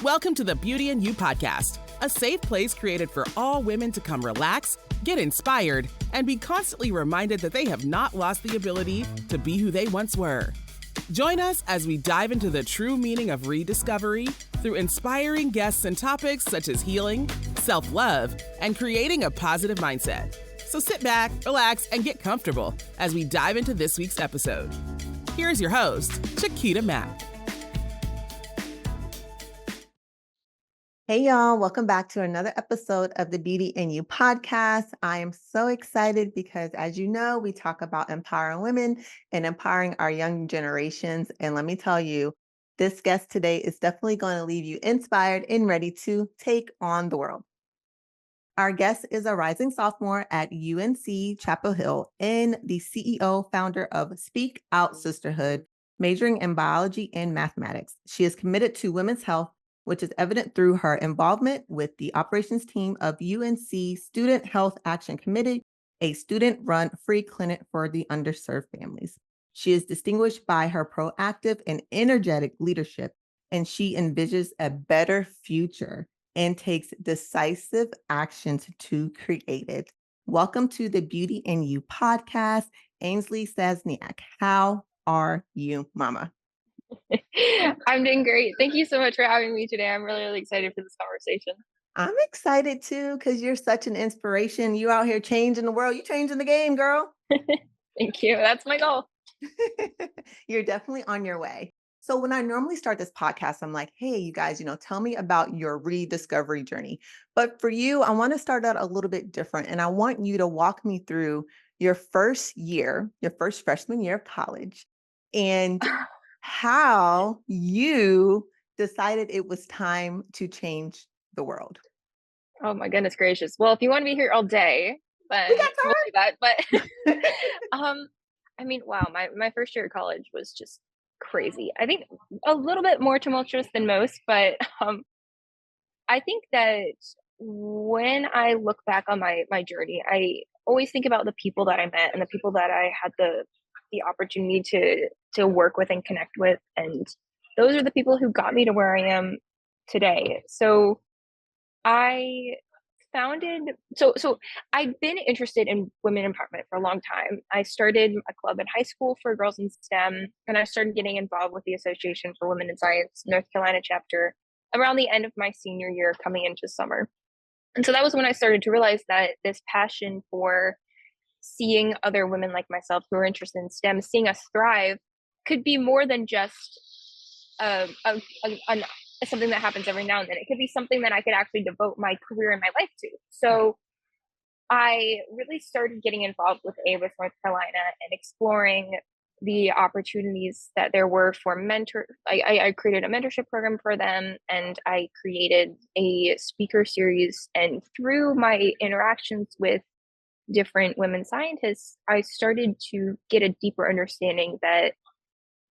Welcome to the Beauty and You podcast, a safe place created for all women to come relax, get inspired, and be constantly reminded that they have not lost the ability to be who they once were. Join us as we dive into the true meaning of rediscovery through inspiring guests and topics such as healing, self-love, and creating a positive mindset. So sit back, relax, and get comfortable as we dive into this week's episode. Here's your host, Mack. Hey y'all, welcome back to another episode of the Beauty and You podcast. I am so excited because, as you know, we talk about empowering women and empowering our young generations. And let me tell you, this guest today is definitely going to leave you inspired and ready to take on the world. Our guest is a rising sophomore at UNC Chapel Hill and the CEO founder of Speak Out Sisterhood, majoring in biology and mathematics. She is committed to women's health, which is evident through her involvement with the operations team of UNC Student Health Action Committee, a student-run free clinic for the underserved families. She is distinguished by her proactive and energetic leadership, and she envisions a better future and takes decisive actions to create it. Welcome to the Beauty and You podcast, Aynsley Szczesniak. How are you, Mama? I'm doing great. Thank you so much for having me today. I'm really, really excited for this conversation. I'm excited too, because you're such an inspiration. You out here changing the world. You changing the game, girl. Thank you. That's my goal. You're definitely on your way. So when I normally start this podcast, I'm like, hey, you guys, tell me about your rediscovery journey. But for you, I want to start out a little bit different. And I want you to walk me through your first year, your first freshman year of college, and how you decided it was time to change the world. Oh my goodness gracious. Well, if you want to be here all day, then we'll do that. But wow, my first year of college was just crazy. I think a little bit more tumultuous than most, but I think that when I look back on my journey, I always think about the people that I met and the people that I had the opportunity to work with and connect with, and those are the people who got me to where I am today. So I I'd been interested in women empowerment for a long time. I started a club in high school for girls in STEM, and I started getting involved with the Association for Women in Science North Carolina chapter around the end of my senior year coming into summer. And so that was when I started to realize that this passion for seeing other women like myself who are interested in STEM, seeing us thrive, could be more than just something that happens every now and then. It could be something that I could actually devote my career and my life to. So I really started getting involved with North Carolina and exploring the opportunities that there were for I created a mentorship program for them, and I created a speaker series. And through my interactions with different women scientists, I started to get a deeper understanding that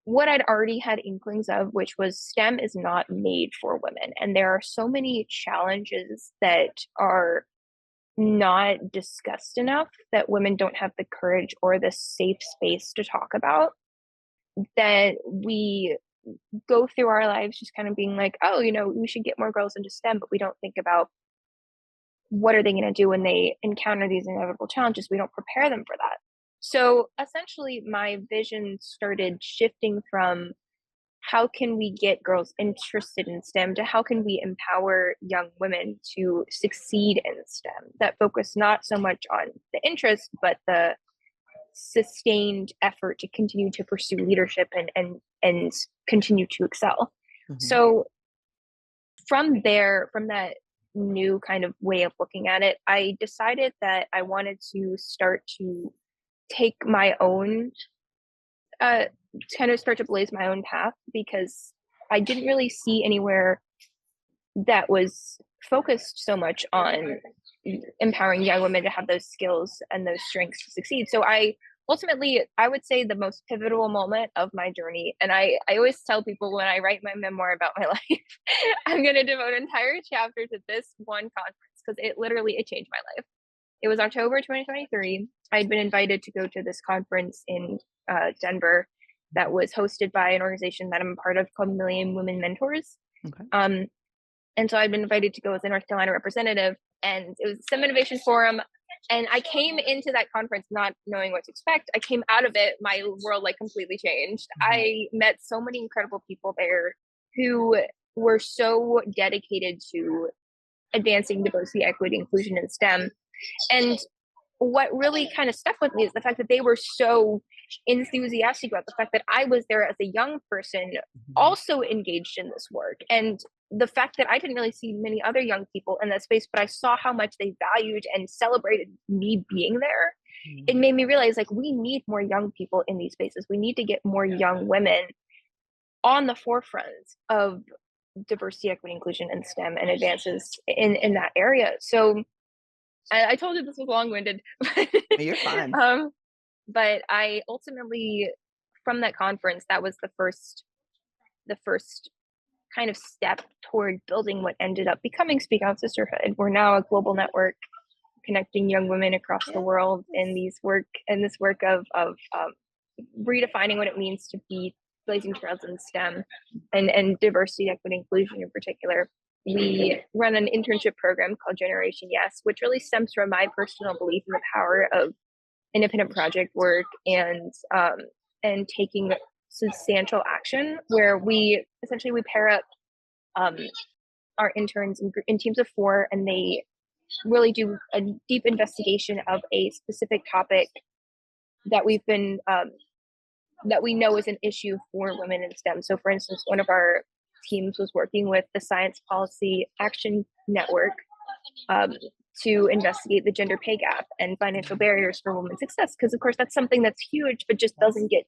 what I'd already had inklings of, which was STEM is not made for women. And there are so many challenges that are not discussed enough that women don't have the courage or the safe space to talk about, that we go through our lives just kind of being like, oh, we should get more girls into STEM, but we don't think about what are they going to do when they encounter these inevitable challenges. We don't prepare them for that. So essentially, my vision started shifting from how can we get girls interested in STEM to how can we empower young women to succeed in STEM, that focus not so much on the interest, but the sustained effort to continue to pursue leadership and continue to excel. Mm-hmm. So from that new kind of way of looking at it, I decided that I wanted to start to take my own start to blaze my own path, because I didn't really see anywhere that was focused so much on empowering young women to have those skills and those strengths to succeed. So I would say the most pivotal moment of my journey, and I always tell people when I write my memoir about my life, I'm going to devote an entire chapter to this one conference, because it changed my life. It was October 2023. I'd been invited to go to this conference in Denver that was hosted by an organization that I'm a part of called Million Women Mentors. Okay. And so I'd been invited to go as a North Carolina representative, and it was STEM Innovation Forum. And I came into that conference not knowing what to expect. I came out of it, my world like completely changed. I met so many incredible people there who were so dedicated to advancing diversity, equity, inclusion, and STEM. And what really kind of stuck with me is the fact that they were so enthusiastic about the fact that I was there as a young person, also engaged in this work. And the fact that I didn't really see many other young people in that space, but I saw how much they valued and celebrated me being there. It made me realize like we need more young people in these spaces. We need to get more young women on the forefront of diversity, equity, inclusion, and STEM and advances in that area. So I told you this was long-winded. You're fine. But I ultimately, from that conference, that was the first kind of step toward building what ended up becoming Speak Out Sisterhood. We're now a global network connecting young women across the world in this work of redefining what it means to be blazing trails in STEM and diversity, equity, inclusion in particular. We run an internship program called Generation Yes, which really stems from my personal belief in the power of independent project work and taking substantial action, where we essentially pair up our interns in teams of 4, and they really do a deep investigation of a specific topic that we've been that we know is an issue for women in STEM. So for instance, one of our teams was working with the Science Policy Action Network to investigate the gender pay gap and financial barriers for women's success. Because of course that's something that's huge, but just doesn't get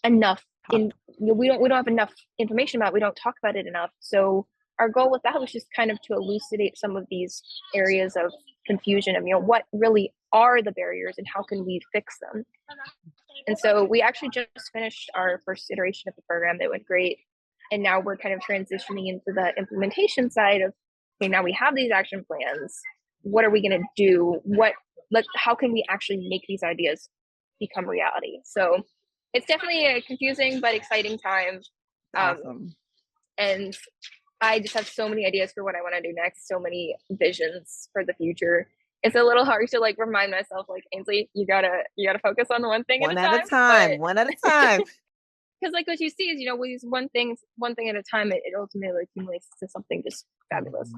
enough we don't have enough information about it. We don't talk about it enough. So our goal with that was just kind of to elucidate some of these areas of confusion of, what really are the barriers and how can we fix them. And so we actually just finished our first iteration of the program. That went great. And now we're kind of transitioning into the implementation side of, okay, now we have these action plans. What are we going to do? How can we actually make these ideas become reality? So it's definitely a confusing but exciting time. Awesome. And I just have so many ideas for what I want to do next, so many visions for the future. It's a little hard to remind myself, Aynsley, you gotta focus on one thing one at a time. Because what you see is, with one thing at a time, it ultimately accumulates to something just fabulous.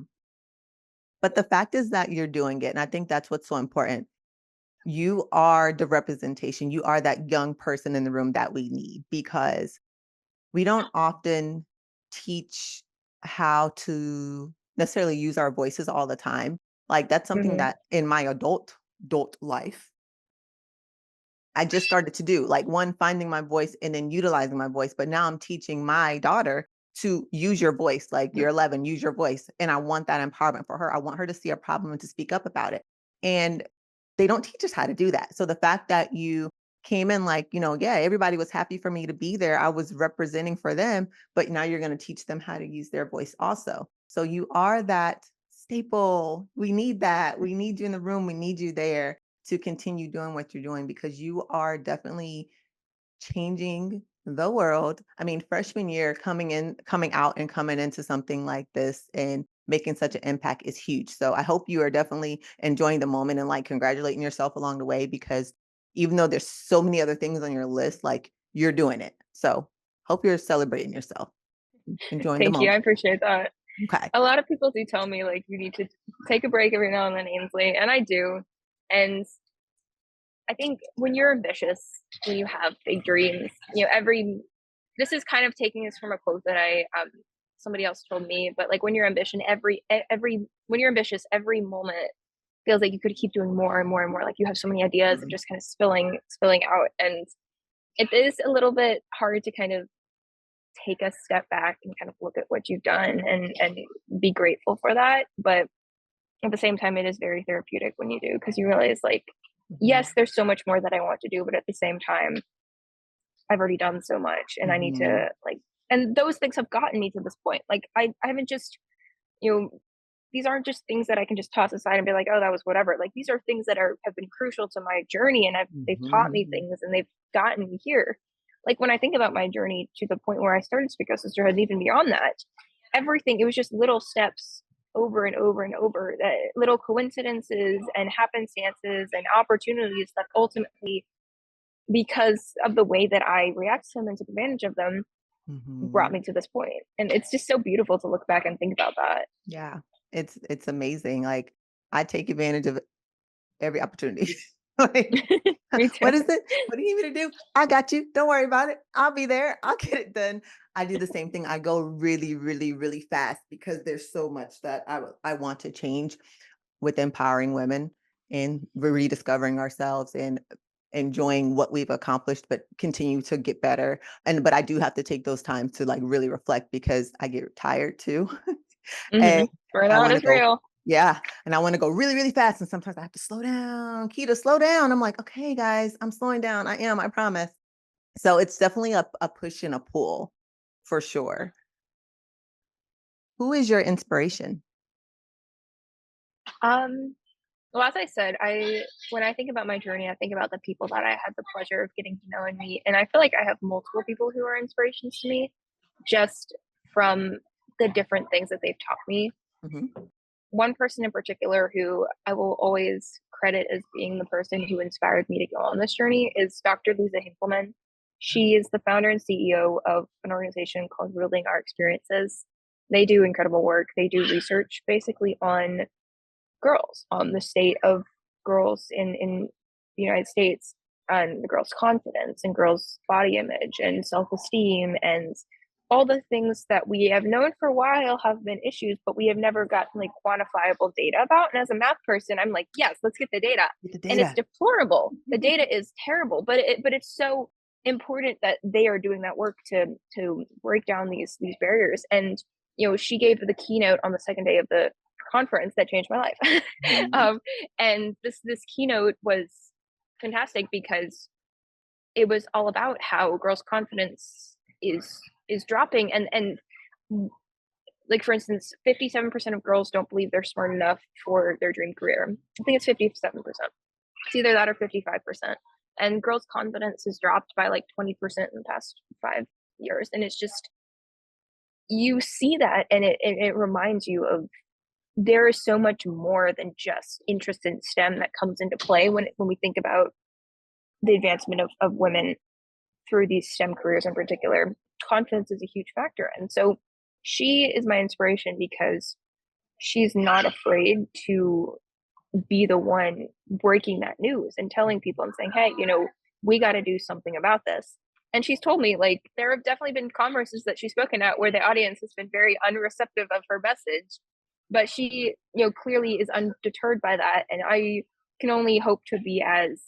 But the fact is that you're doing it. And I think that's what's so important. You are the representation. You are that young person in the room that we need, because we don't often teach how to necessarily use our voices all the time. That's something that in my adult life, I just started to do, finding my voice and then utilizing my voice. But now I'm teaching my daughter to use your voice. You're 11, use your voice. And I want that empowerment for her. I want her to see a problem and to speak up about it. And they don't teach us how to do that. So the fact that you came in everybody was happy for me to be there. I was representing for them, but now you're going to teach them how to use their voice also. So you are that staple. We need that. We need you in the room. We need you there to continue doing what you're doing, because you are definitely changing the world. I mean, freshman year, coming out and coming into something like this and making such an impact is huge. So I hope you are definitely enjoying the moment and congratulating yourself along the way, because even though there's so many other things on your list, you're doing it. So hope you're celebrating yourself, enjoying the moment. Thank you. I appreciate that. Okay. A lot of people do tell me you need to take a break every now and then, Aynsley, and I do. And I think when you're ambitious, when you have big dreams, this is kind of taking this from a quote that somebody else told me, but when you're ambitious, every moment feels like you could keep doing more and more and more. You have so many ideas and just kind of spilling out. And it is a little bit hard to kind of take a step back and kind of look at what you've done and be grateful for that. But at the same time, it is very therapeutic when you do, because you realize yes, there's so much more that I want to do, but at the same time, I've already done so much, and I need to and those things have gotten me to this point. I haven't just, these aren't just things that I can just toss aside and be like, oh, that was whatever. These are things that have been crucial to my journey, and they've taught me things, and they've gotten me here. When I think about my journey to the point where I started Speak Out Sisterhood, and even beyond that, everything, it was just little steps over and over and over, that little coincidences and happenstances and opportunities that ultimately, because of the way that I react to them and took advantage of them, brought Mhm. me to this point. And it's just so beautiful to look back and think about that. Yeah, it's amazing. Like, I take advantage of every opportunity. Like, Me too. what is it? What do you need me to do? I got you. Don't worry about it. I'll be there. I'll get it done. I do the same thing. I go really, really, really fast because there's so much that I want to change with empowering women and rediscovering ourselves and enjoying what we've accomplished, but continue to get better. And but I do have to take those times to like really reflect because I get tired too. And I Burnout want to is go, real. yeah, and I want to go really, really fast. And sometimes I have to slow down. Kita, slow down. I'm like, okay, guys, I'm slowing down. I promise. So it's definitely a push and a pull for sure. Who is your inspiration? Um, well, as I said, when I think about my journey, I think about the people that I had the pleasure of getting to know and meet, and I feel like I have multiple people who are inspirations to me, just from the different things that they've taught me. Hmm. One person in particular who I will always credit as being the person who inspired me to go on this journey is Dr. Lisa Hinkleman. She is the founder and CEO of an organization called Ruling Our Experiences. They do incredible work. They do research basically on girls, on the state of girls in the United States, and the girls' confidence and girls' body image and self-esteem and all the things that we have known for a while have been issues, but we have never gotten like quantifiable data about. And as a math person, I'm like, yes, let's get the data. Get the And it's data. deplorable. The data is terrible, but it's so important that they are doing that work to break down these barriers. And she gave the keynote on the second day of the conference that changed my life. Mhm. um, and this keynote was fantastic because it was all about how girls' confidence is dropping, and like, for instance, 57% of girls don't believe they're smart enough for their dream career. I think it's 57%. It's either that or 55%. And girls' confidence has dropped by like 20% in the past 5 years. And it's just, you see that, and it reminds you of, there is so much more than just interest in STEM that comes into play when we think about the advancement of women through these STEM careers in particular. Confidence is a huge factor. And so she is my inspiration because she's not afraid to be the one breaking that news and telling people and saying, hey, we got to do something about this. And she's told me, like, there have definitely been conferences that she's spoken at where the audience has been very unreceptive of her message, but she, clearly is undeterred by that. And I can only hope to be as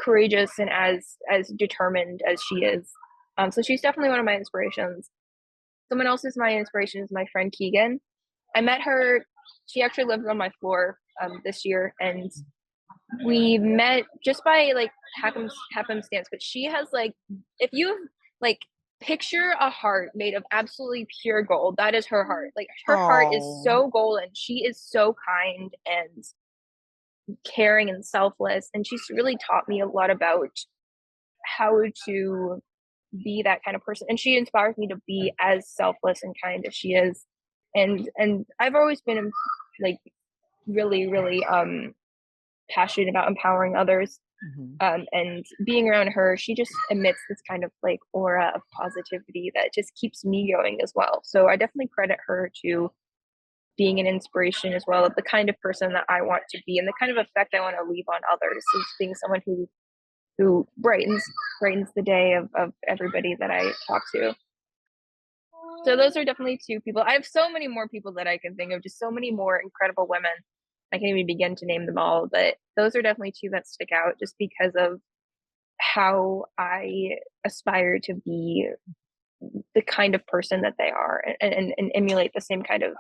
courageous and as determined as she is. So she's definitely one of my inspirations. Someone else is my inspiration is my friend Keegan. I met her. She actually lives on my floor this year, and we met just by like happenstance. But she has, like, if you like picture a heart made of absolutely pure gold, that is her heart. Like, her heart is Oh, so golden. She is so kind and caring and selfless, and she's really taught me a lot about how to be that kind of person, and she inspires me to be as selfless and kind as she is. And I've always been like really, really passionate about empowering others. mhm. And being around her, she just emits this kind of like aura of positivity that just keeps me going as well. So I definitely credit her to being an inspiration as well, of the kind of person that I want to be and the kind of effect I want to leave on others, is being someone who brightens the day of everybody that I talk to. So those are definitely two people. I have so many more people that I can think of, just so many more incredible women. I can't even begin to name them all, but those are definitely two that stick out just because of how I aspire to be the kind of person that they are, and emulate the same kind of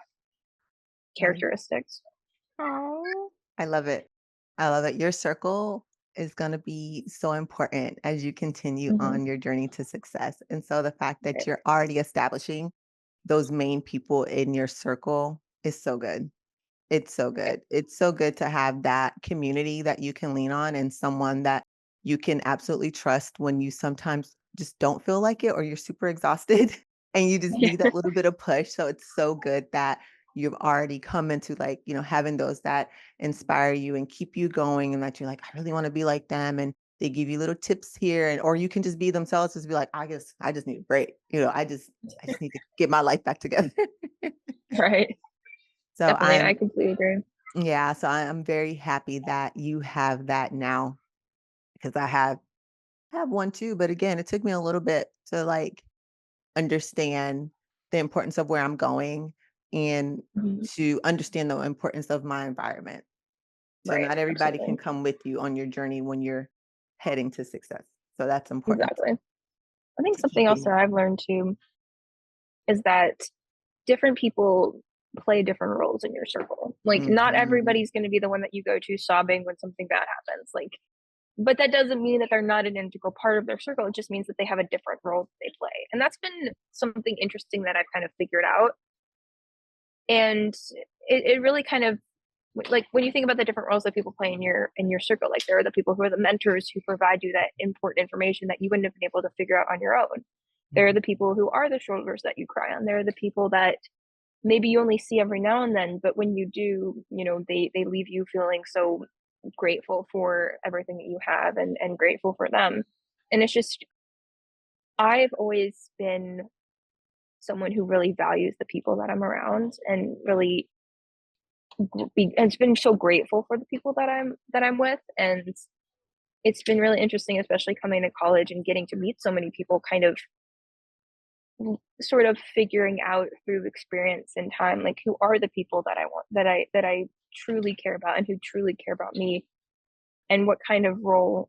Right. characteristics. Oh, I love it. I love it. Your circle is going to be so important as you continue Hmm. on your journey to success. And so the fact that you're already establishing those main people in your circle is so good. It's so good. It's so good to have that community that you can lean on and someone that you can absolutely trust when you sometimes just don't feel like it or you're super exhausted. and you just Yeah. need that little bit of push. So it's so good that you've already come into like, having those that inspire you and keep you going and that you're like, I really want to be like them. And they give you little tips here and or you can just be themselves, just be like, I just need a break. I just need to get my life back together. Right. So Definitely. I completely agree. yeah, so I'm very happy that you have that now because I have one too, but again, it took me a little bit to like understand the importance of where I'm going and Mhm. to understand the importance of my environment. So Right. not everybody can Absolutely. come with you on your journey when you're heading to success. So that's important Exactly. I think to keep something else in. that I've learned too is that different people play different roles in your circle. Like, not Mhm. everybody's going to be the one that you go to sobbing when something bad happens. Like, but that doesn't mean that they're not an integral part of their circle. It just means that they have a different role that they play. And that's been something interesting that I've kind of figured out. And it really kind of like when you think about the different roles that people play in your circle, like there are the people who are the mentors who provide you that important information that you wouldn't have been able to figure out on your own. There are the people who are the shoulders that you cry on. There are the people that maybe you only see every now and then, but when you do, they leave you feeling so grateful for everything that you have and grateful for them. And it's just I've always been someone who really values the people that I'm around and really it's been so grateful for the people that I'm with. And it's been really interesting, especially coming to college and getting to meet so many people, kind of sort of figuring out through experience and time, like who are the people that I want, that I truly care about and who truly care about me, and what kind of role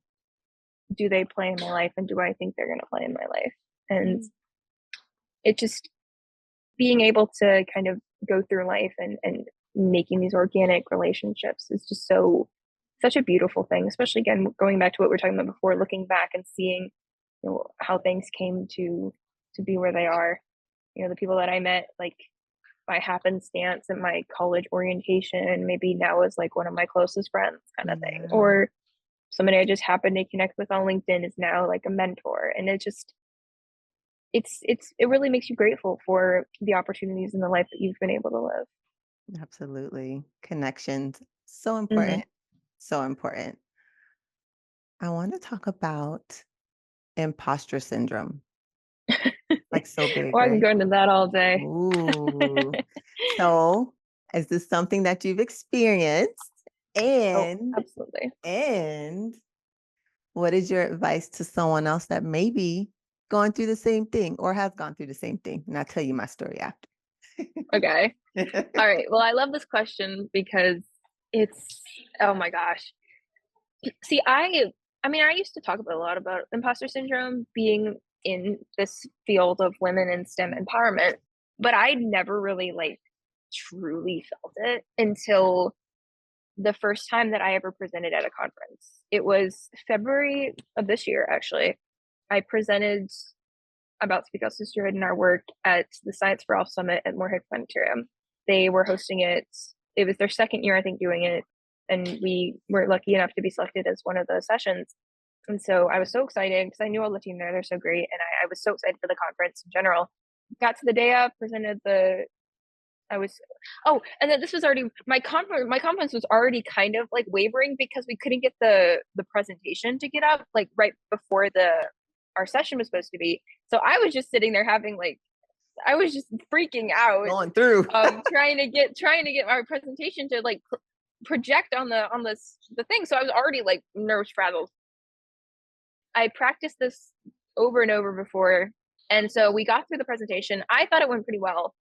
do they play in my life and do I think they're going to play in my life. And it just being able to kind of go through life and making these organic relationships is just such a beautiful thing, especially again going back to what we were talking about before, looking back and seeing how things came to be where they are. The people that I met like by happenstance at my college orientation maybe now is like one of my closest friends, kind of thing. Yeah, Or somebody I just happened to connect with on LinkedIn is now like a mentor. And it really makes you grateful for the opportunities in the life that you've been able to live. absolutely. Connections, so Hmm. important. So important. I want to talk about imposter syndrome. Like so big, Well, I can right? go into that all day. Ooh. So, is this something that you've experienced? Oh, And absolutely. and what is your advice to someone else that may be going through the same thing or has gone through the same thing? And I'll tell you my story after. Okay. All right. Well, I love this question because it's oh my gosh. See, I mean, I used to talk about a lot about imposter syndrome being in this field of women in STEM empowerment, but I never really like truly felt it until the first time that I ever presented at a conference. It was February of this year, actually. I presented about Speak Out Sisterhood and our work at the Science for All Summit at Moorhead Planetarium. They were hosting it. It was their second year, I think, doing it. And we were lucky enough to be selected as one of the sessions. And so I was so excited because I knew all the team there. They're so great. And I was so excited for the conference in general. Got to the day of, presented the I was and then this was already my conference was already kind of like wavering because we couldn't get the presentation to get up like right before the our session was supposed to be. So I was just sitting there having like I was just freaking out, Going through. trying to get our presentation to like project on the thing. So I was already like nerves frazzled. I practiced this over and over before, and so we got through the presentation. I thought it went pretty well,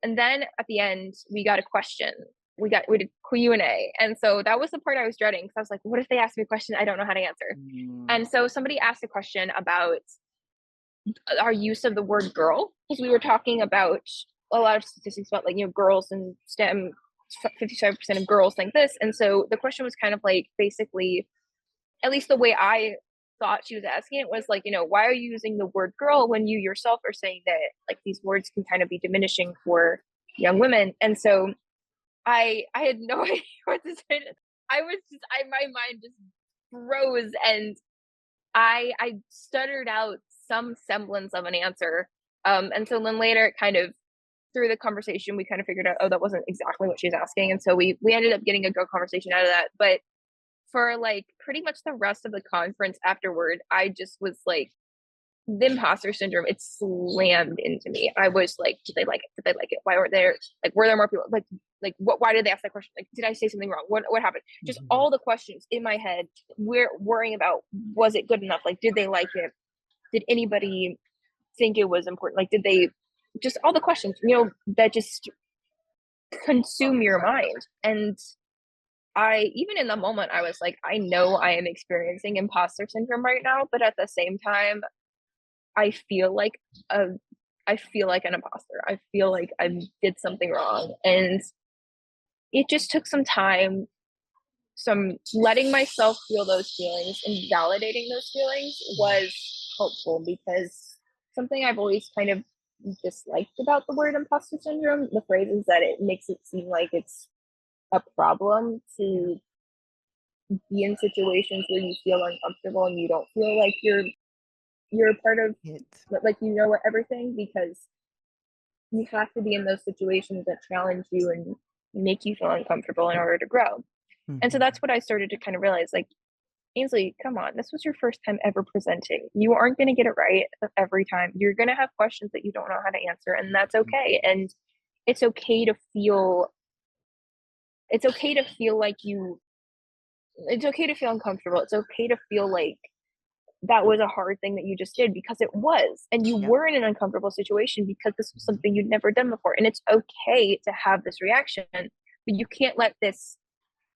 and then at the end, we got a question. We did Q&A. And so that was the part I was dreading because I was like, what if they ask me a question I don't know how to answer? Mm, And so somebody asked a question about our use of the word girl because we were talking about a lot of statistics about like, girls in STEM, 55% of girls think this. And so the question was kind of like basically, at least the way I thought she was asking it was like, why are you using the word girl when you yourself are saying that like these words can kind of be diminishing for young women? And so I had no idea what to say. My mind just froze, and I stuttered out some semblance of an answer, And so then later, it kind of through the conversation, we kind of figured out, oh, that wasn't exactly what she was asking, and so we ended up getting a good conversation out of that. But for like pretty much the rest of the conference afterward, I just was like, the imposter syndrome, it slammed into me. I was like, did they like it? Did they like it? Why weren't there, like, were there more people? Like what, why did they ask that question? Like, did I say something wrong? What happened? Just all the questions in my head, we're worrying about, was it good enough? Like, did they like it? Did anybody think it was important? Like, did they, just all the questions, that just consume your mind. And even in the moment, I was like, I know I am experiencing imposter syndrome right now, but at the same time, I feel like a I feel like an imposter. I feel like I did something wrong. And it just took some time, some letting myself feel those feelings and validating those feelings was helpful, because something I've always kind of disliked about the word imposter syndrome, the phrase, is that it makes it seem like it's a problem to be in situations where you feel uncomfortable and you don't feel like you're a part of, It. like, everything, because you have to be in those situations that challenge you and make you feel uncomfortable in order to grow. And so Mhm. that's what I started to kind of realize, like, Ainsley, come on, this was your first time ever presenting. You aren't going to get it right every time. You're going to have questions that you don't know how to answer, and that's okay. And it's okay to feel it's okay to feel like you it's okay to feel uncomfortable. It's okay to feel like that was a hard thing that you just did, because it was. And you Yep. were in an uncomfortable situation because this was something you'd never done before. And it's okay to have this reaction, but you can't let this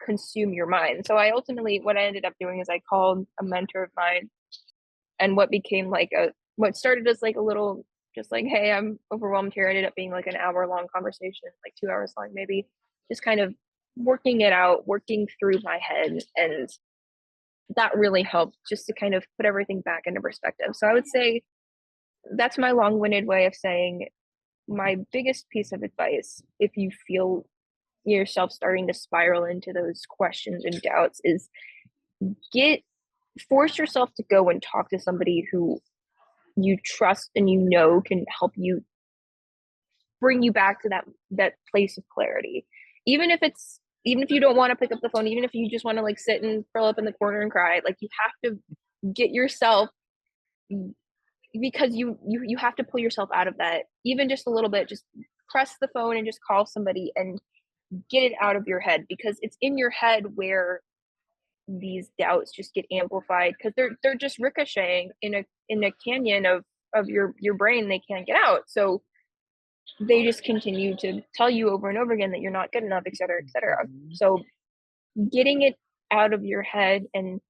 consume your mind. So what I ended up doing is I called a mentor of mine, and what started as like a little, just like, hey, I'm overwhelmed here, ended up being like an hour long conversation, like 2 hours long, maybe, just kind of working it out, working through my head. And that really helped, just to kind of put everything back into perspective. So I would say that's my long-winded way of saying, my biggest piece of advice, if you feel yourself starting to spiral into those questions and doubts, is get force yourself to go and talk to somebody who you trust and can help you bring you back to that place of clarity. Even if you don't want to pick up the phone, even if you just want to like sit and curl up in the corner and cry, like, you have to get yourself, because you have to pull yourself out of that, even just a little bit. Just press the phone and just call somebody and get it out of your head, because it's in your head where these doubts just get amplified, because they're just ricocheting in a canyon of your brain they can't get out. So they just continue to tell you over and over again that you're not good enough, et cetera, et cetera. Mhm. So getting it out of your head and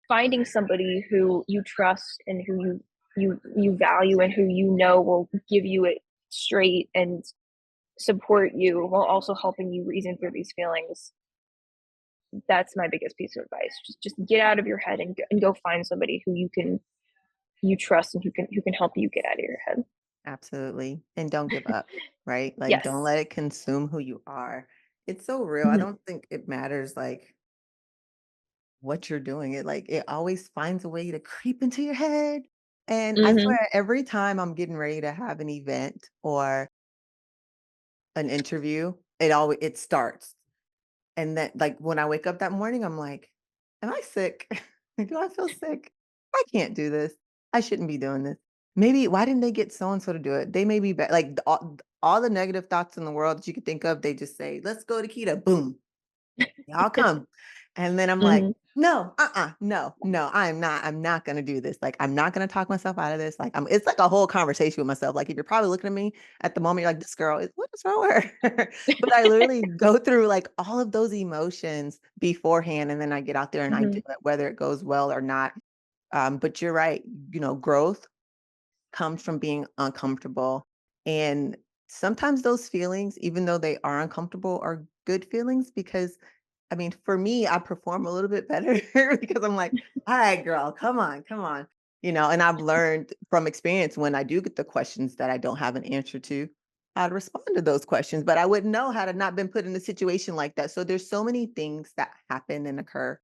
finding somebody who you trust and who you value and who will give you it straight and support you, while also helping you reason through these feelings. That's my biggest piece of advice. Just get out of your head and go find somebody who you trust and who can help you get out of your head. Absolutely. And don't give up, right? Like, don't Yes. let it consume who you are. It's so real. I Mhm. don't think it matters like what you're doing. It always finds a way to creep into your head. And I Mhm. swear every time I'm getting ready to have an event or an interview, it starts. And then, like, when I wake up that morning, I'm like, "Am I sick? Do I feel sick? I can't do this. I shouldn't be doing this. Maybe why didn't they get so and so to do it? They may be like all the negative thoughts in the world that you could think of. They just say, "Let's go to Quita." Boom, y'all come. And then I'm like, Mhm. no, no, no, I'm not gonna do this. Like, I'm not gonna talk myself out of this. Like, it's like a whole conversation with myself. Like, if you're probably looking at me at the moment, you're like, this girl is what is wrong with her? But I literally go through like all of those emotions beforehand, and then I get out there and I do Mhm. it, whether it goes well or not. But you're right, growth comes from being uncomfortable. And sometimes those feelings, even though they are uncomfortable, are good feelings because I mean, for me, I perform a little bit better because I'm like, all right, girl, come on, come on. And I've learned from experience when I do get the questions that I don't have an answer to, how to respond to those questions. But I wouldn't know had I not been put in a situation like that. So there's so many things that happen and occur.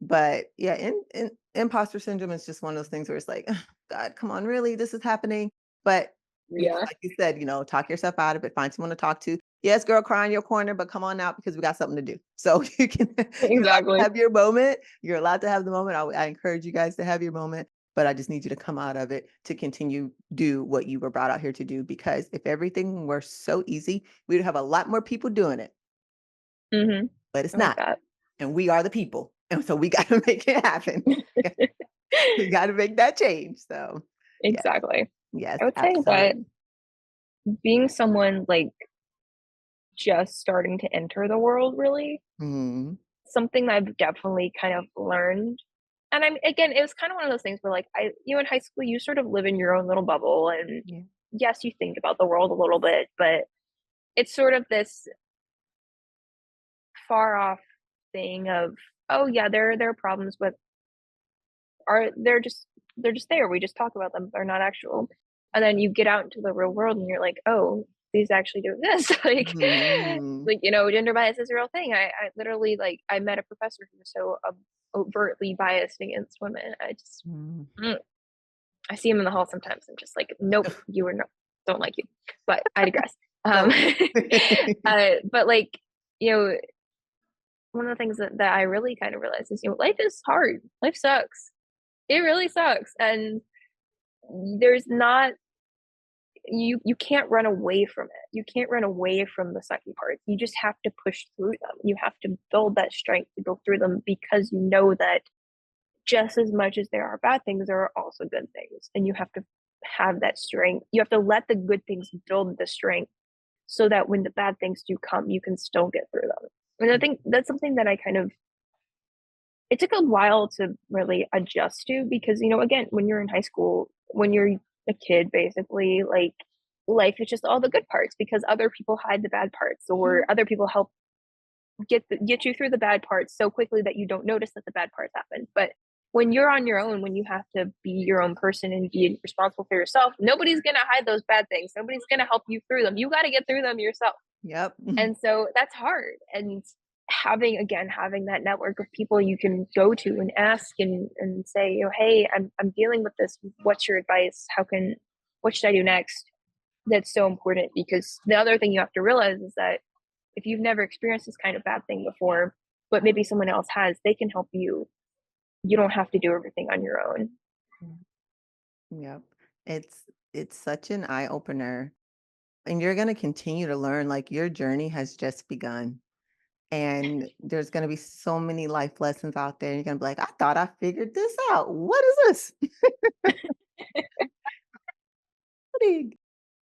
But yeah, in imposter syndrome is just one of those things where it's like, God, come on, really? This is happening. But Yeah, like you said, talk yourself out of it, find someone to talk to. Yes, girl, cry in your corner, but come on out because we got something to do. So you're allowed to exactly. have your moment. You're allowed to have the moment. I encourage you guys to have your moment, but I just need you to come out of it to continue do what you were brought out here to do. Because if everything were so easy, we'd have a lot more people doing it, Mm-hmm. but it's I like not. that. And we are the people. And so we got to make it happen. We got to make that change. So yeah, Exactly. yes, I would say that absolutely. being someone like just starting to enter the world really, Mhm. something that I've definitely kind of learned. And I'm again, it was kind of one of those things where like in high school you sort of live in your own little bubble and Yeah. yes, you think about the world a little bit, but it's sort of this far off thing of, oh yeah, there are problems, but are they're just there. We just talk about them. They're not actual. And then you get out into the real world and you're like, oh, these actually do exist. Mhm. Gender bias is a real thing. I literally I met a professor who was so overtly biased against women. Mm. Mm, I see him in the hall sometimes. I'm just like, nope, you are not, don't like you. But I digress. Um, Don't. but you know, one of the things that I really kind of realized is, life is hard. Life sucks. It really sucks. And there's not you can't run away from it. You can't run away from the sucky parts. You just have to push through them. You have to build that strength to go through them because you know that just as much as there are bad things, there are also good things. And you have to have that strength. You have to let the good things build the strength so that when the bad things do come, you can still get through them. And I think that's something that I kind of it took a while to really adjust to because, again, when you're in high school, when you're a kid, basically, like life is just all the good parts because other people hide the bad parts or other people help get you through the bad parts so quickly that you don't notice that the bad parts happen. But when you're on your own, when you have to be your own person and be responsible for yourself, nobody's going to hide those bad things. Nobody's going to help you through them. You got to get through them yourself. Yep. And so that's hard. And having that network of people you can go to and ask and say, hey, I'm dealing with this. What's your advice? What should I do next? That's so important because the other thing you have to realize is that if you've never experienced this kind of bad thing before, but maybe someone else has, they can help you. You don't have to do everything on your own. Yep. It's it's such an eye opener. And you're going to continue to learn, like your journey has just begun. And there's going to be so many life lessons out there. You're going to be like, I thought I figured this out. What is this?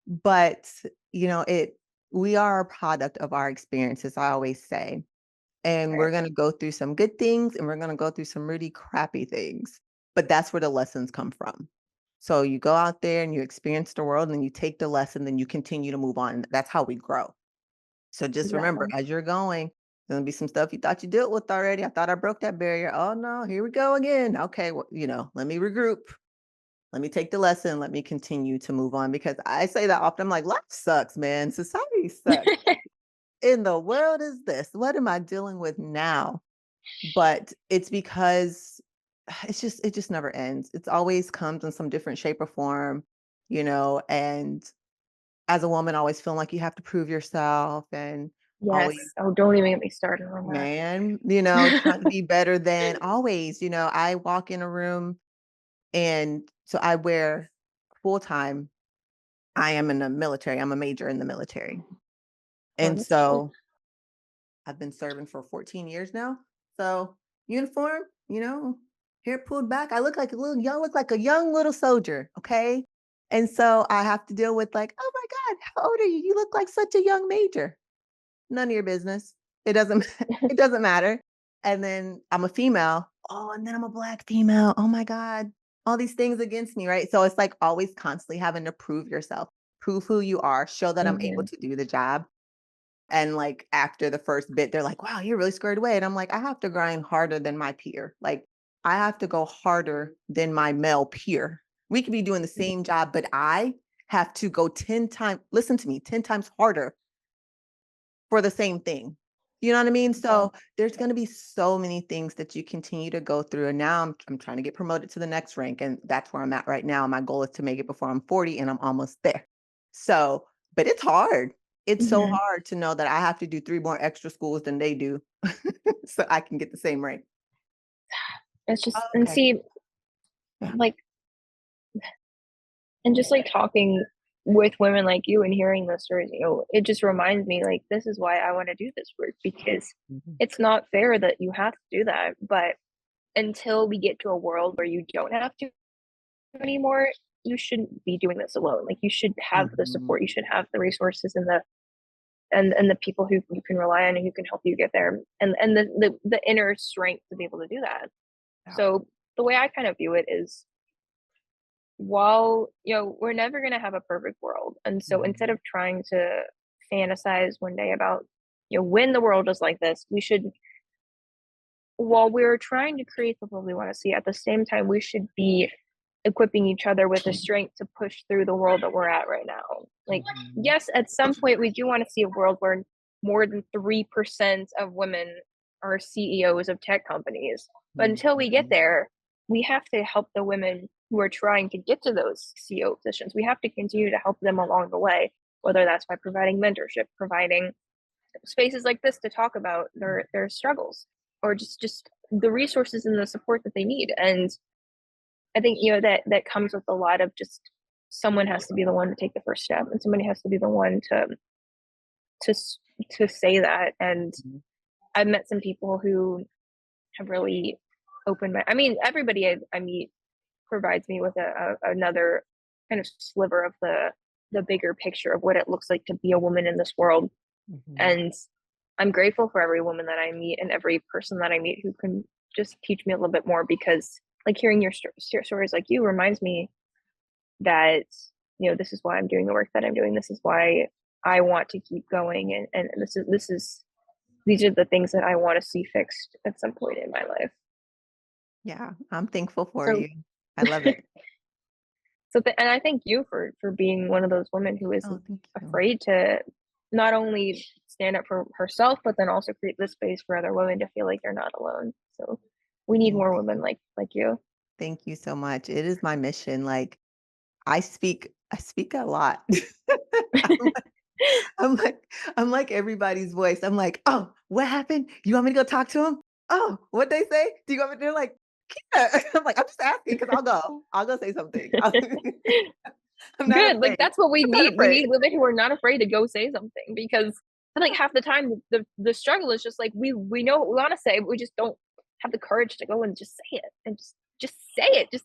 But, we are a product of our experiences, I always say. And Right. we're going to go through some good things and we're going to go through some really crappy things. But that's where the lessons come from. So you go out there and you experience the world and you take the lesson, then you continue to move on. That's how we grow. So just remember, Exactly. as you're going, there's gonna be some stuff you thought you dealt with already. I thought I broke that barrier. Oh no, here we go again. Okay, well, let me regroup. Let me take the lesson. Let me continue to move on because I say that often. I'm like, life sucks, man. Society sucks. In the world is this? What am I dealing with now? But it's because it just never ends. It's always comes in some different shape or form, and as a woman, always feeling like you have to prove yourself and always, Yes. Oh, don't even get me started on that. man, trying to be better than always. I walk in a room and so I wear full time. I am in the military. I'm a major in the military. Oh, And that's cool. so I've been serving for 14 years now. So uniform, hair pulled back. I look like a little young, look like a young little soldier. Okay. And so I have to deal with like, oh my God, how old are you? You look like such a young major. None of your business. It doesn't it doesn't matter. And then I'm a female. Oh, and then I'm a black female. Oh my God. All these things against me, right? So it's like always constantly having to prove yourself, prove who you are, show that I'm able Hmm. to do the job. And like after the first bit, they're like, wow, you're really squared away. And I'm like, I have to grind harder than my peer. Like I have to go harder than my male peer. We could be doing the same job, but I have to go 10 times, listen to me, 10 times harder for the same thing. You know what I mean? So there's going to be so many things that you continue to go through. And now I'm trying to get promoted to the next rank. And that's where I'm at right now. My goal is to make it before I'm 40, and I'm almost there. So, but it's hard. It's so Mhm. hard to know that I have to do 3 more extra schools than they do so I can get the same rank. It's Oh, just, and okay. see, Yeah. like, and just like talking with women like you and hearing those stories, it just reminds me like this is why I want to do this work, because Mhm. it's not fair that you have to do that. But until we get to a world where you don't have to anymore, you shouldn't be doing this alone. Like you should have the Mhm. support, you should have the resources and the people who you can rely on and who can help you get there, and the inner strength to be able to do that. Yeah. So the way I kind of view it is, while we're never going to have a perfect world, and so instead Mhm. of trying to fantasize one day about when the world is like this, we should, while we're trying to create the world we want to see, at the same time we should be equipping each other with the strength to push through the world that we're at right now. Like, Mhm. yes, at some point we do want to see a world where more than 3% of women are CEOs of tech companies. But until we get Mhm. there, we have to help the women who are trying to get to those CEO positions. We have to continue to help them along the way, whether that's by providing mentorship, providing spaces like this to talk about their struggles, or just the resources and the support that they need. And I think that comes with a lot of just, someone has to be the one to take the first step, and somebody has to be the one to to say that. And Mhm. I've met some people who have really opened my. I mean, everybody I meet provides me with another kind of sliver of the bigger picture of what it looks like to be a woman in this world. Mhm. And I'm grateful for every woman that I meet and every person that I meet who can just teach me a little bit more, because like hearing your stories like you reminds me that this is why I'm doing the work that I'm doing. This is why I want to keep going, and these are the things that I want to see fixed at some point in my life. Yeah, I'm thankful for So you. I love it. and I thank you for being one of those women who Oh, isn't thank you. afraid to not only stand up for herself, but then also create this space for other women to feel like they're not alone. So we need Thank more women you. like you. Thank you so much. It is my mission. Like I speak a lot. I'm like I'm like I'm like everybody's voice. I'm like, "Oh, what happened? You want me to go talk to him? Oh, what they say? Do you want me?" They're like, "Yeah." I'm like, "I'm just asking because I'll go. I'll go say something." I'm not Good. Like afraid. that's what we I'm not need. We afraid. need women who are not afraid to go say something, because I think half the time the struggle is just like we know what we want to say, but we just don't have the courage to go and just say it, and just say it. Just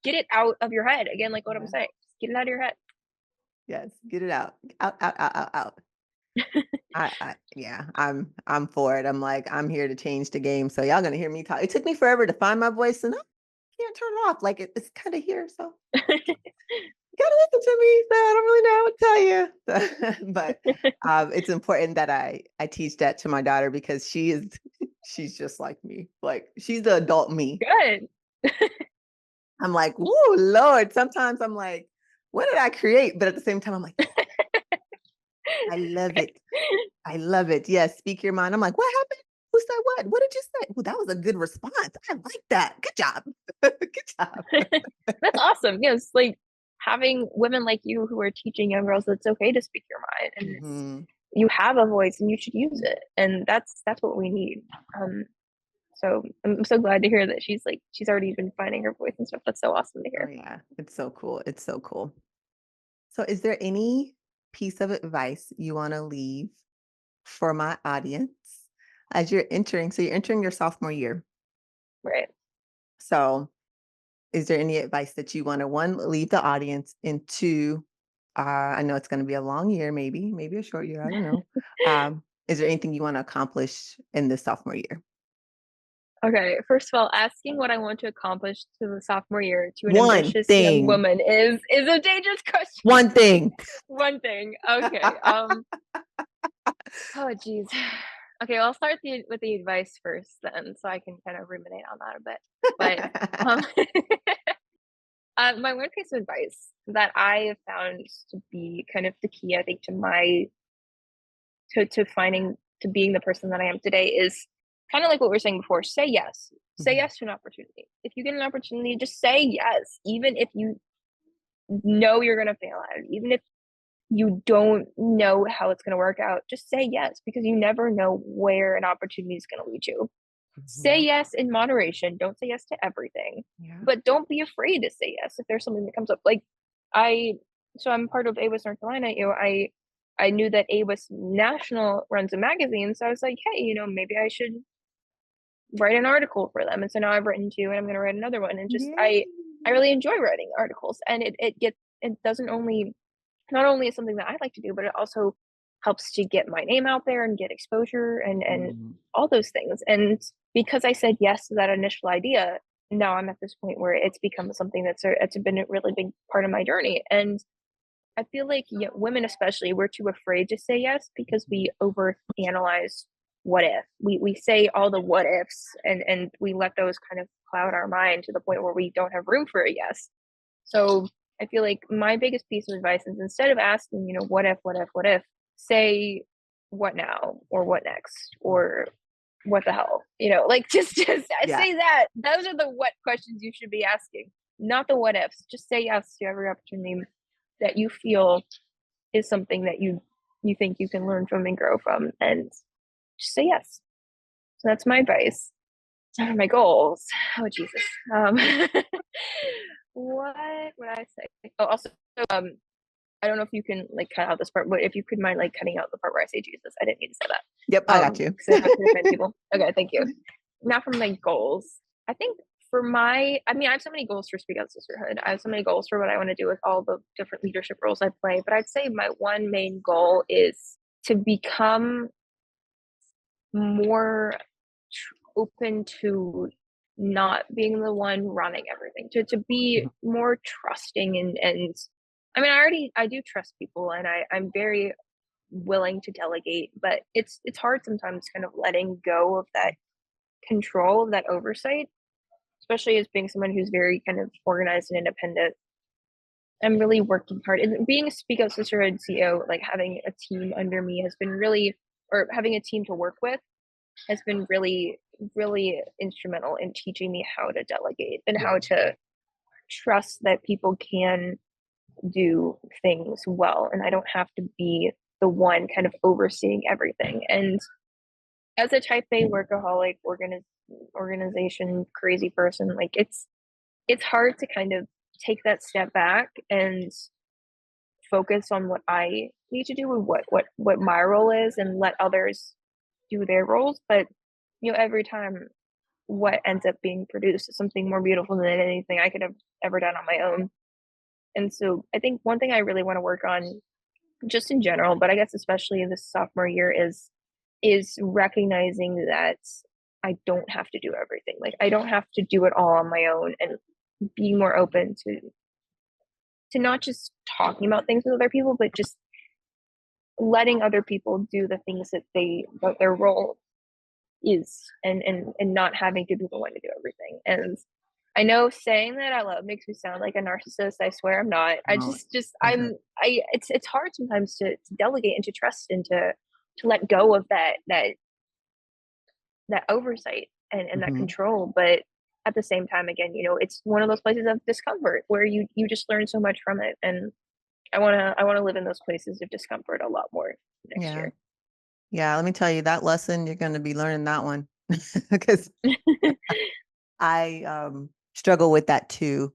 get it out of your head. Again, like what I'm Yeah. saying. Just get it out of your head. Yes. Get it out. Out, out, out, out, out. Yeah, I'm for it. I'm like, I'm here to change the game. So y'all gonna hear me talk. It took me forever to find my voice, and I can't turn it off. Like it's kind of here. So you gotta listen to me. So I don't really know what to tell you. But it's important that I teach that to my daughter because she's just like me. Like she's the adult me. Good. I'm like, whoa, Lord. Sometimes I'm like, what did I create? But at the same time, I'm like, I love it. I love it. Yes, speak your mind. I'm like, what happened? Who said what? What did you say? Well, that was a good response. I like that. Good job. Good job. That's awesome. Yes, like having women like you who are teaching young girls that it's okay to speak your mind, and Mhm. you have a voice and you should use it, and that's what we need. So I'm so glad to hear that she's already been finding her voice and stuff. That's so awesome to Oh hear. yeah, it's so cool. It's so cool. So, is there any piece of advice you want to leave for my audience as you're entering? So, you're entering your sophomore year. Right. So, is there any advice that you want to one leave the audience, and two, I know it's going to be a long year, maybe a short year. I don't know. Is there anything you want to accomplish in this sophomore year? Okay. First of all, asking what I want to accomplish to the sophomore year to an One ambitious young thing. woman is a dangerous question. One thing. One thing. Okay. Oh, geez. Okay, well, I'll start with the advice first then, so I can kind of ruminate on that a bit. But um, my one piece of advice that I have found to be kind of the key, I think, to finding to being the person that I am today is kind of like what we were saying before. Say yes. Say yes to an opportunity. If you get an opportunity, just say yes, even if you know you're going to fail at it, even if you don't know how it's going to work out, just say yes, because you never know where an opportunity is going to lead you. Say yes in moderation. Don't say yes to everything, but don't be afraid to say yes if there's something that comes up. Like I'm part of AWIS North Carolina. I knew that AWIS National runs a magazine, so I was like, hey, maybe I should write an article for them. And so now I've written two, and I'm going to write another one. And just I really enjoy writing articles, and it doesn't only, not only is something that I like to do, but it also helps to get my name out there and get exposure and all those things. And because I said yes to that initial idea, now I'm at this point where it's become something it's been a really big part of my journey. And I feel like women especially, we're too afraid to say yes because we overanalyze what if. We say all the what ifs, and we let those kind of cloud our mind to the point where we don't have room for a yes. So I feel like my biggest piece of advice is, instead of asking, what if, say what now, or what next, or what the hell, just say that. Those are the what questions you should be asking, not the what ifs. Just say yes to every opportunity that you feel is something that you think you can learn from and grow from, and just say yes. So that's my advice. Some of my goals. Oh, Jesus. What would I say? Oh, also, I don't know if you can cut out this part, but if you could mind cutting out the part where I say Jesus. I didn't need to say that. Yep, I got you. Because I have to offend people. Okay, thank you. Now for my goals. I think I have so many goals for Speak Out Sisterhood. I have so many goals for what I want to do with all the different leadership roles I play. But I'd say my one main goal is to become more open to not being the one running everything, to be more trusting and I do trust people, and I'm very willing to delegate, but it's hard sometimes kind of letting go of that control, that oversight, especially as being someone who's very kind of organized and independent. I'm really working hard, and being a Speak Out Sisterhood CEO, having a team under me has been really, or having a team to work with has been really, really instrumental in teaching me how to delegate and how to trust that people can do things well, and I don't have to be the one kind of overseeing everything. And as a type A workaholic, organization crazy person, it's hard to kind of take that step back and focus on what I need to do and what my role is, and let others do their roles. But every time what ends up being produced is something more beautiful than anything I could have ever done on my own. And so I think one thing I really want to work on, just in general, but I guess especially in this sophomore year, is recognizing that I don't have to do everything. I don't have to do it all on my own, and be more open to not just talking about things with other people, but just letting other people do the things that their role is, and not having to be the one to do everything. And I know saying that out loud makes me sound like a narcissist. I swear I'm not. It's hard sometimes to delegate and to trust and to let go of that oversight and that control. But at the same time, again, it's one of those places of discomfort where you just learn so much from it. And I want to live in those places of discomfort a lot more next year. Yeah, let me tell you, that lesson, you're going to be learning that one, because I struggle with that too.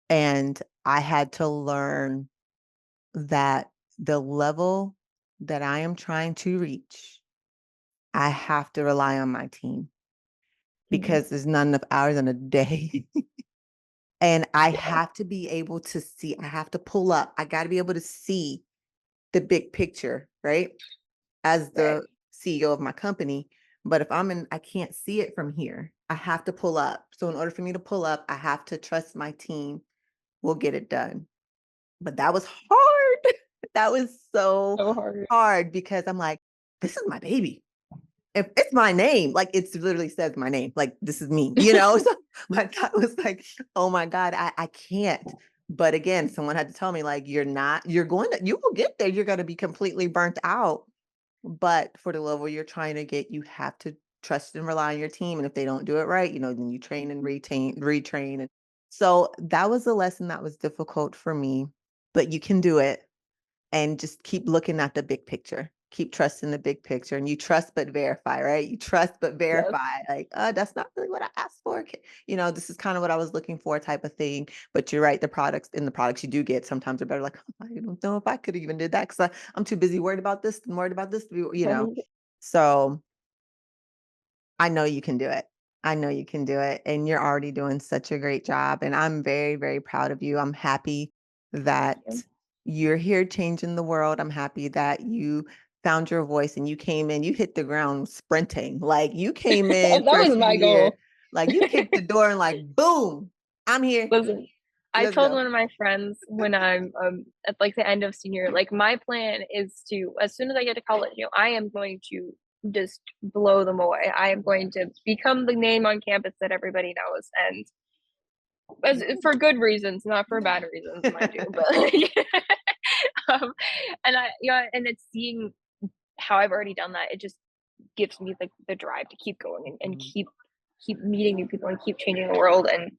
And I had to learn that the level that I am trying to reach, I have to rely on my team, because there's not enough hours in a day. And I have to be able to see, I have to pull up. I got to be able to see the big picture, right? As the CEO of my company. But if I can't see it from here. I have to pull up. So in order for me to pull up, I have to trust my team will get it done. But that was hard. That was so hard, because I'm like, this is my baby. If it's my name, it literally says my name, this is me, So my God was like, oh my God, I can't. But again, someone had to tell me, you will get there. You're going to be completely burnt out. but for the level you're trying to get, you have to trust and rely on your team. And if they don't do it right, then you train and retrain. And so that was a lesson that was difficult for me, but you can do it. And just keep looking at the big picture. Keep trusting the big picture, and you trust but verify, right? You trust but Yes. verify. Like, that's not really what I asked for. This is kind of what I was looking for, type of thing. But you're right. The products you do get sometimes are better. Like, I don't know if I could even did that because I'm too busy worried about this and worried about this. Right. So I know you can do it. I know you can do it. And you're already doing such a great job. And I'm very, very proud of you. I'm happy that you're here changing the world. I'm happy that you found your voice and you came in, you hit the ground sprinting. Like you came in That was my goal. like you kicked the door and like, boom, I'm here. Listen, I Let's told go. one of my friends when I'm at like the end of senior, like my plan is to, as soon as I get to college, I am going to just blow them away. I am going to become the name on campus that everybody knows, and for good reasons, not for bad reasons, mind you. But and it's seeing how I've already done that. It just gives me the drive to keep going and keep meeting new people and keep changing the world. And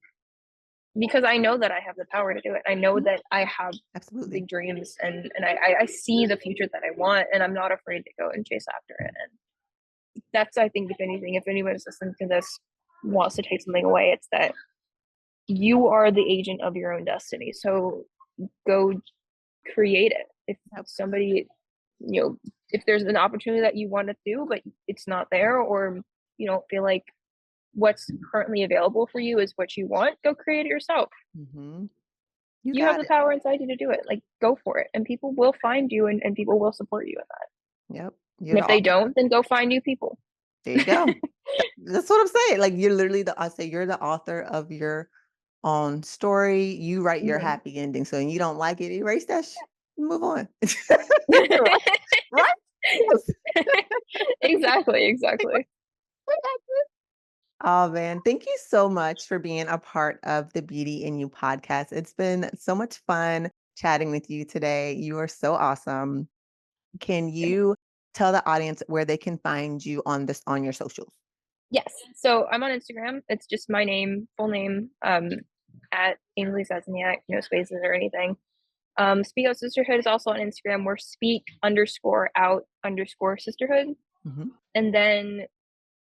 because I know that I have the power to do it. I know that I have Absolutely big dreams, and I see the future that I want, and I'm not afraid to go and chase after it. And that's, I think, if anything, if anybody's listening to this wants to take something away, it's that you are the agent of your own destiny. So go create it. If somebody, if there's an opportunity that you want to do, but it's not there, or you don't feel like what's currently available for you is what you want, go create it yourself. You have the power inside you to do it. Like, go for it. And people will find you, and people will support you in that. Yep. And if they don't, then go find new people. There you go. That's what I'm saying. Like, you're literally you're the author of your own story. You write your happy ending. So when you don't like it, erase that shit. Move on. Right? Exactly. Oh man, thank you so much for being a part of the Beauty in You podcast. It's been so much fun chatting with you today. You are so awesome. Can you tell the audience where they can find you on your socials? Yes. So I'm on Instagram. It's just my name, full name, at Aynsley Szczesniak, no spaces or anything. Speak Out Sisterhood is also on Instagram. We're speak_out_sisterhood. And then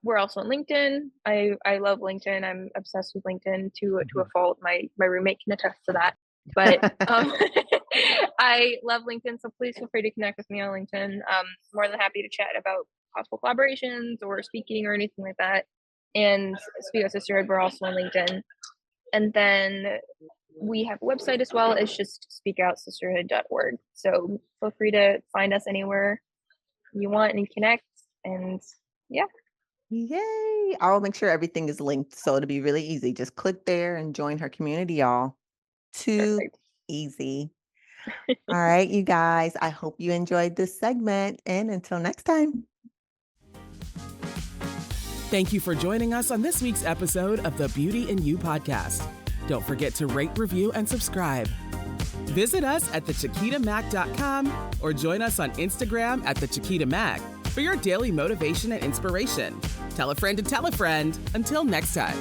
we're also on LinkedIn. I love LinkedIn. I'm obsessed with LinkedIn to a fault. My roommate can attest to that. But I love LinkedIn, so please feel free to connect with me on LinkedIn. More than happy to chat about possible collaborations or speaking or anything like that. And Speak Out Sisterhood, we're also on LinkedIn. And then we have a website as well. It's just speakoutsisterhood.org. So feel free to find us anywhere you want and connect. And yeah. Yay. I'll make sure everything is linked, so it'll be really easy. Just click there and join her community, y'all. Too easy. All right, you guys. I hope you enjoyed this segment, and until next time. Thank you for joining us on this week's episode of the Beauty in You podcast. Don't forget to rate, review, and subscribe. Visit us at thechiquitamack.com or join us on Instagram at thechiquitamack for your daily motivation and inspiration. Tell a friend to tell a friend. Until next time.